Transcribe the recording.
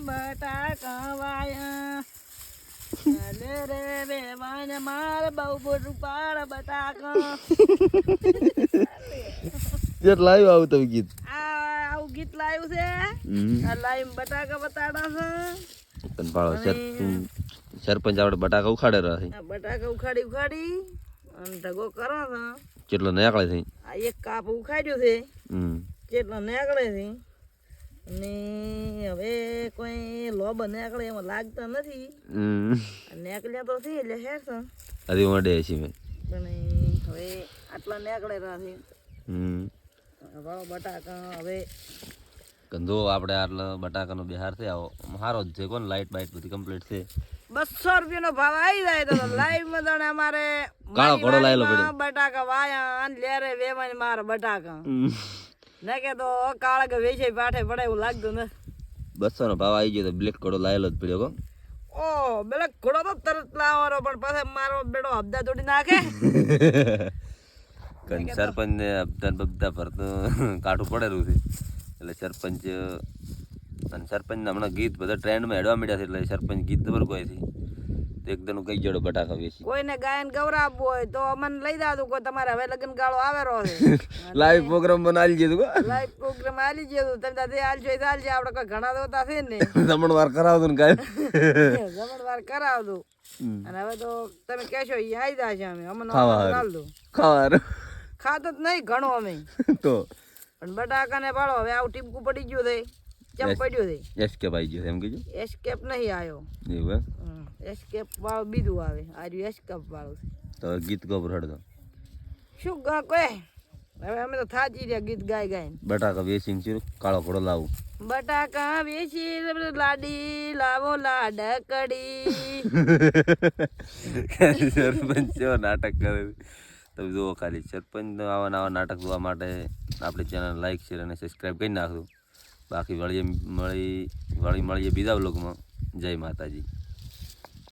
બટાકા વાયા અલે રે વેવાને માર બહુ બોટું પાડ બટાકા જેટ લાવ્યું આવું તમે ગીત આવું ગીત લાવ્યું છે આ લાઈમ બટાકા બતાડા છે તન પાળો સરપંચ આપણે બટાકા ઉખાડે રહ્યા છે આ બટાકા ઉખાડી અને ઢગો કરો છે કેટલો નીકળે છે આ એક કાપ ઉખાડ્યો છે હમ કેટલો નીકળે છે અને હવે કોઈ લોબ નીકળે એમાં લાગતા નથી નીકળ્યા તો છે એટલે હેર છે હજી મોડે છે મેં પણ હવે આટલા નીકળે રહ્યા છે વાળો બટાકા હવે કંધો આપણે આટલા બટાકાનો બિહાર છે આવો સારો જ છે કોણ લાઈટ બાઈટ બધી કમ્પ્લીટ છે 200 રૂપિયાનો ભાવ આવી જાય તો લાઈવ માં તો અમારે કાળો ઘોડો લાયેલો પડ્યો બટાકા વાયા અને લેરે વેવાય મારા બટાકા ને કે તો કાળા કે વેચે પાઠે પડે એવું લાગતું ને 200 નો ભાવ આવી ગયો તો બ્લેક ઘોડો લાયેલો જ પડ્યો કો ઓ બ્લેક ઘોડો તો તરત લાવવાનો પણ પાછો મારો બેડો હબદા તોડી નાખે કન સરપંચ ને હબદા બબદા ભરતું કાઠું પડેલું છે એટલે સરપંચ અને સરપંચ હમણાં ગીત બધા ટ્રેન્ડમાં હેડવા મળ્યા છે એટલે સરપંચ ગીત ખબર કોઈ છે તો એકદમ કઈ જોડો બટાકા વેચી કોઈને ગાયન ગવરાવવું હોય તો અમને લઈ દાદું કોઈ તમારે હવે લગ્ન ગાળો આવેરો છે લાઈવ પ્રોગ્રામ બનાવી દીધું લાઈવ પ્રોગ્રામ આલી જેવું તમે દાદા આલજો ચાલશે આપણે કોઈ ઘણા દોતા છે ને જમણવાર કરાવતું ને કાંઈ જમણવાર કરાવતું અને હવે તો તમે કહેશો એ આવી જાય છે અમે અમને ચાલ દો ખાવાનું ખાતો જ નહીં ઘણો અમે તો પણ બટાકા ને પાડો હવે આવું ટીપકું પડી ગયું છે ચમ પડ્યું છે એસ્કેપ આવી ગયો એમ કીધું એસ્કેપ નહીં આવ્યો એવું એસ્કેપ વાળું બીજું આવે આ રહ્યું એસ્કેપ વાળું છે તો ગીત ગોબર હડતો શું કોઈ હવે અમે તો થાચી રહ્યા ગીત ગાય બટાકા વેચીને ચીરું કાળો ઘોડો લાવું બટાકા વેચી લાડી લાવો લાડકડી સરપંચ જેવો નાટક કરે તમે જુઓ ખાલી સરપંચ આવા નાટક જોવા માટે આપણી ચેનલ લાઈક શેર અને સબસ્ક્રાઈબ કરી નાખજો બાકી મળીએ બીજા વ્લોગમાં જય માતાજી.